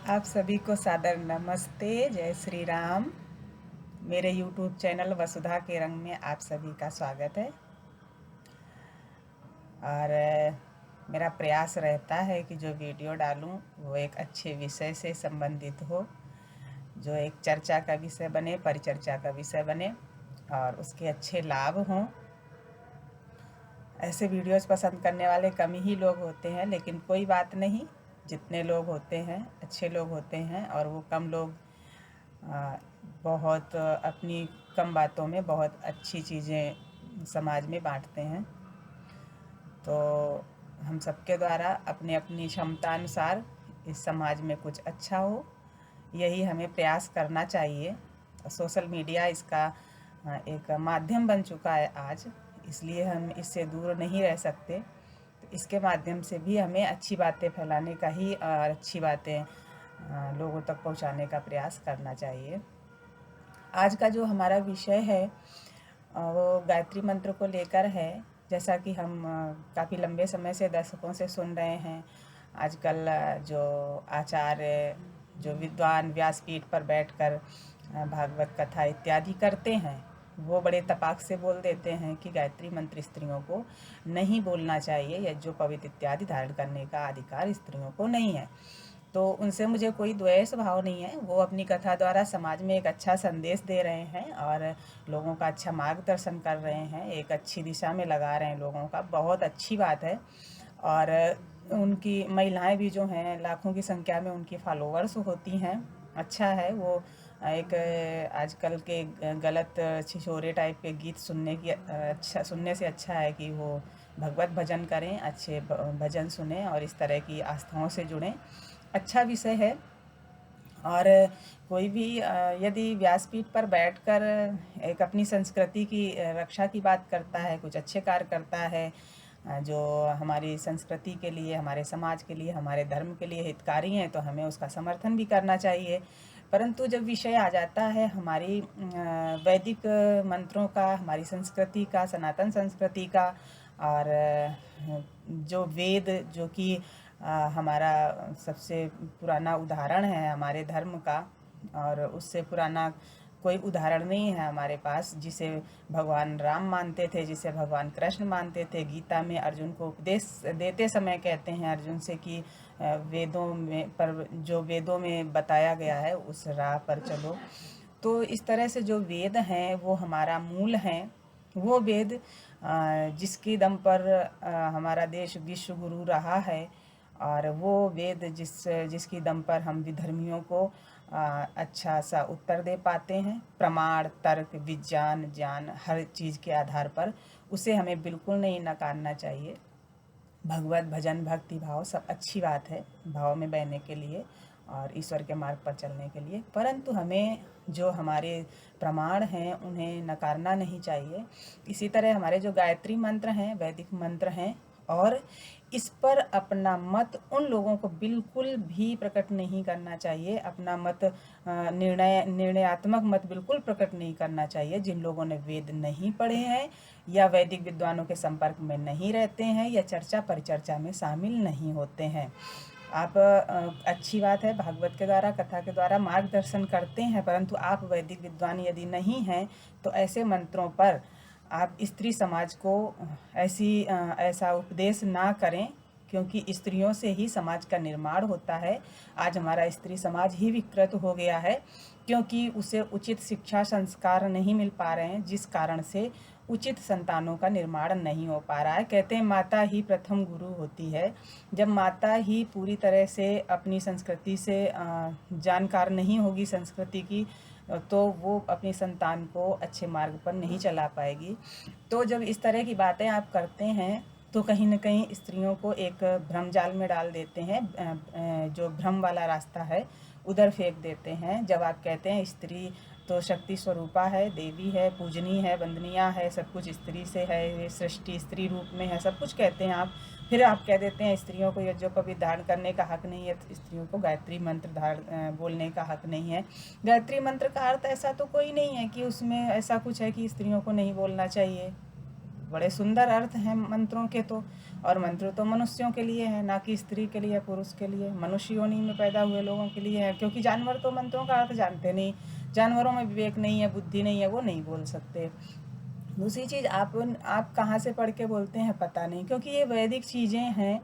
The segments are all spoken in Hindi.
आप सभी को सादर नमस्ते। जय श्री राम। मेरे YouTube चैनल वसुधा के रंग में आप सभी का स्वागत है। और मेरा प्रयास रहता है कि जो वीडियो डालूं वो एक अच्छे विषय से संबंधित हो, जो एक चर्चा का विषय बने, परिचर्चा का विषय बने और उसके अच्छे लाभ हों। ऐसे वीडियोस पसंद करने वाले कम ही लोग होते हैं, लेकिन कोई बात नहीं, जितने लोग होते हैं अच्छे लोग होते हैं। और वो कम लोग बहुत अपनी कम बातों में बहुत अच्छी चीज़ें समाज में बांटते हैं। तो हम सबके द्वारा अपने अपनी क्षमता अनुसार इस समाज में कुछ अच्छा हो, यही हमें प्रयास करना चाहिए। सोशल मीडिया इसका एक माध्यम बन चुका है आज, इसलिए हम इससे दूर नहीं रह सकते। तो इसके माध्यम से भी हमें अच्छी बातें फैलाने का ही और अच्छी बातें लोगों तक पहुंचाने का प्रयास करना चाहिए। आज का जो हमारा विषय है वो गायत्री मंत्र को लेकर है। जैसा कि हम काफ़ी लंबे समय से दशकों से सुन रहे हैं, आजकल जो आचार्य, जो विद्वान व्यासपीठ पर बैठकर भागवत कथा इत्यादि करते हैं, वो बड़े तपाक से बोल देते हैं कि गायत्री मंत्र स्त्रियों को नहीं बोलना चाहिए, या जो पवित्र इत्यादि धारण करने का अधिकार स्त्रियों को नहीं है। तो उनसे मुझे कोई द्वेष भाव नहीं है। वो अपनी कथा द्वारा समाज में एक अच्छा संदेश दे रहे हैं और लोगों का अच्छा मार्गदर्शन कर रहे हैं, एक अच्छी दिशा में लगा रहे हैं लोगों का, बहुत अच्छी बात है। और उनकी महिलाएं भी जो हैं, लाखों की संख्या में उनकी फॉलोअर्स होती हैं, अच्छा है। वो एक आजकल के गलत छिछोरे टाइप के गीत सुनने से अच्छा है कि वो भगवत भजन करें, अच्छे भजन सुने और इस तरह की आस्थाओं से जुड़ें। अच्छा विषय है। और कोई भी यदि व्यासपीठ पर बैठकर एक अपनी संस्कृति की रक्षा की बात करता है, कुछ अच्छे कार्य करता है, जो हमारी संस्कृति के लिए, हमारे समाज के लिए, हमारे धर्म के लिए हितकारी हैं, तो हमें उसका समर्थन भी करना चाहिए। परंतु जब विषय आ जाता है हमारी वैदिक मंत्रों का, हमारी संस्कृति का, सनातन संस्कृति का, और जो वेद, जो कि हमारा सबसे पुराना उदाहरण है हमारे धर्म का, और उससे पुराना कोई उदाहरण नहीं है हमारे पास, जिसे भगवान राम मानते थे, जिसे भगवान कृष्ण मानते थे। गीता में अर्जुन को उपदेश देते समय कहते हैं अर्जुन से कि वेदों में बताया गया है उस राह पर चलो। तो इस तरह से जो वेद हैं वो हमारा मूल हैं। वो वेद जिसके दम पर हमारा देश विश्व गुरु रहा है, और वो वेद जिसकी दम पर हम विधर्मियों को अच्छा सा उत्तर दे पाते हैं, प्रमाण, तर्क, विज्ञान, ज्ञान, हर चीज़ के आधार पर, उसे हमें बिल्कुल नहीं नकारना चाहिए। भगवत भजन, भक्ति भाव सब अच्छी बात है भाव में बहने के लिए और ईश्वर के मार्ग पर चलने के लिए, परंतु हमें जो हमारे प्रमाण हैं उन्हें नकारना नहीं चाहिए। इसी तरह हमारे जो गायत्री मंत्र हैं, वैदिक मंत्र हैं, और इस पर अपना मत उन लोगों को बिल्कुल भी प्रकट नहीं करना चाहिए। अपना मत निर्णयात्मक मत बिल्कुल प्रकट नहीं करना चाहिए जिन लोगों ने वेद नहीं पढ़े हैं, या वैदिक विद्वानों के संपर्क में नहीं रहते हैं, या चर्चा परिचर्चा में शामिल नहीं होते हैं। आप अच्छी बात है, भागवत के द्वारा, कथा के द्वारा मार्गदर्शन करते हैं, परंतु आप वैदिक विद्वान यदि नहीं हैं तो ऐसे मंत्रों पर आप स्त्री समाज को ऐसा उपदेश ना करें, क्योंकि स्त्रियों से ही समाज का निर्माण होता है। आज हमारा स्त्री समाज ही विकृत हो गया है, क्योंकि उसे उचित शिक्षा संस्कार नहीं मिल पा रहे हैं, जिस कारण से उचित संतानों का निर्माण नहीं हो पा रहा है। कहते हैं माता ही प्रथम गुरु होती है। जब माता ही पूरी तरह से अपनी संस्कृति से जानकार नहीं होगी संस्कृति की, तो वो अपनी संतान को अच्छे मार्ग पर नहीं चला पाएगी। तो जब इस तरह की बातें आप करते हैं तो कहीं न कहीं स्त्रियों को एक भ्रम जाल में डाल देते हैं, जो भ्रम वाला रास्ता है उधर फेंक देते हैं। जब आप कहते हैं स्त्री तो शक्ति स्वरूपा है, देवी है, पूजनीय है, वंदनीय है, सब कुछ स्त्री से है, ये सृष्टि स्त्री रूप में है, सब कुछ कहते हैं आप। फिर आप कह देते हैं स्त्रियों को यज्ञोपवीत धारण करने का हक नहीं है, स्त्रियों को गायत्री मंत्र बोलने का हक नहीं है। गायत्री मंत्र का अर्थ ऐसा तो कोई नहीं है कि उसमें ऐसा कुछ है कि स्त्रियों को नहीं बोलना चाहिए। बड़े सुंदर अर्थ हैं मंत्रों के, तो और मंत्र तो मनुष्यों के लिए है, ना कि स्त्री के लिए, पुरुष के लिए, मनुष्य योनि में पैदा हुए लोगों के लिए है। क्योंकि जानवर तो मंत्रों का अर्थ जानते नहीं, जानवरों में विवेक नहीं है, बुद्धि नहीं है, वो नहीं बोल सकते। दूसरी चीज़, आप कहाँ से पढ़ के बोलते हैं पता नहीं, क्योंकि ये वैदिक चीज़ें हैं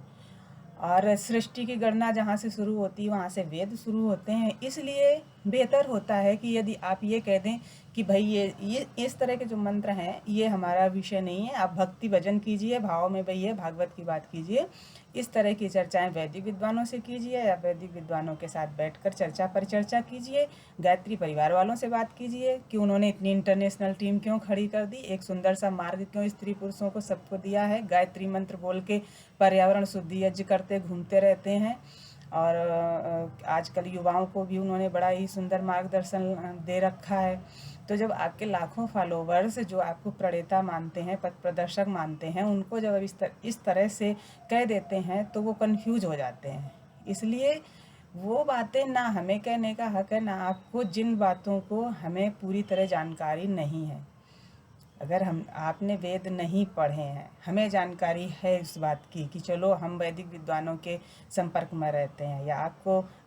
और सृष्टि की गणना जहाँ से शुरू होती है वहाँ से वेद शुरू होते हैं। इसलिए बेहतर होता है कि यदि आप ये कह दें कि भाई ये इस तरह के जो मंत्र हैं ये हमारा विषय नहीं है, आप भक्ति भजन कीजिए, भाव में बहिए, भागवत की बात कीजिए। इस तरह की चर्चाएं वैदिक विद्वानों से कीजिए या वैदिक विद्वानों के साथ बैठकर चर्चा पर चर्चा कीजिए। गायत्री परिवार वालों से बात कीजिए कि उन्होंने इतनी इंटरनेशनल टीम क्यों खड़ी कर दी, एक सुंदर सा मार्ग क्यों स्त्री पुरुषों को सबको दिया है, गायत्री मंत्र बोल के पर्यावरण शुद्धि यज्ञ करते घूमते रहते हैं। और आजकल युवाओं को भी उन्होंने बड़ा ही सुंदर मार्गदर्शन दे रखा है। तो जब आपके लाखों फॉलोवर्स जो आपको प्रणेता मानते हैं, पथ प्रदर्शक मानते हैं, उनको जब इस तरह से कह देते हैं तो वो कन्फ्यूज हो जाते हैं। इसलिए वो बातें ना हमें कहने का हक है, ना आपको, जिन बातों को हमें पूरी तरह जानकारी नहीं है। अगर आपने वेद नहीं पढ़े हैं, हमें जानकारी है इस बात की कि चलो हम वैदिक विद्वानों के संपर्क में रहते हैं, या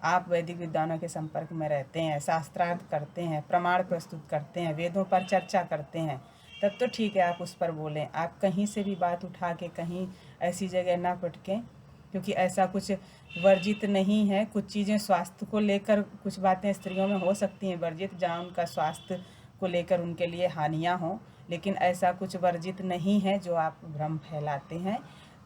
आप वैदिक विद्वानों के संपर्क में रहते हैं, शास्त्रार्थ करते हैं, प्रमाण प्रस्तुत करते हैं, वेदों पर चर्चा करते हैं, तब तो ठीक है, आप उस पर बोलें। आप कहीं से भी बात उठा के कहीं ऐसी जगह ना पटकें, क्योंकि ऐसा कुछ वर्जित नहीं है। कुछ चीज़ें स्वास्थ्य को लेकर, कुछ बातें स्त्रियों में हो सकती हैं वर्जित, जहाँ उनका स्वास्थ्य को लेकर उनके लिए हानियाँ हों, लेकिन ऐसा कुछ वर्जित नहीं है जो आप भ्रम फैलाते हैं।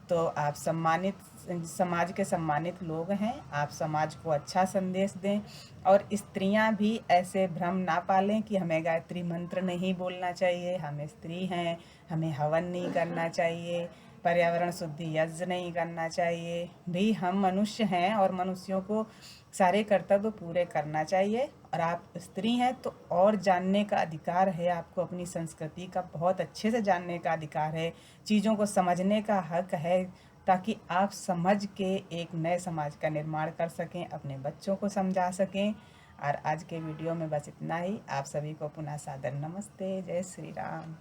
तो आप समाज के सम्मानित लोग हैं, आप समाज को अच्छा संदेश दें। और स्त्रियां भी ऐसे भ्रम ना पालें कि हमें गायत्री मंत्र नहीं बोलना चाहिए, हम स्त्री हैं, हमें हवन नहीं करना चाहिए, पर्यावरण शुद्धि यज्ञ नहीं करना चाहिए। भी हम मनुष्य हैं और मनुष्यों को सारे कर्तव्य पूरे करना चाहिए। और आप स्त्री हैं तो और जानने का अधिकार है आपको, अपनी संस्कृति का बहुत अच्छे से जानने का अधिकार है, चीज़ों को समझने का हक है, ताकि आप समझ के एक नए समाज का निर्माण कर सकें, अपने बच्चों को समझा सकें। और आज के वीडियो में बस इतना ही। आप सभी को पुनः सादर नमस्ते। जय श्री राम।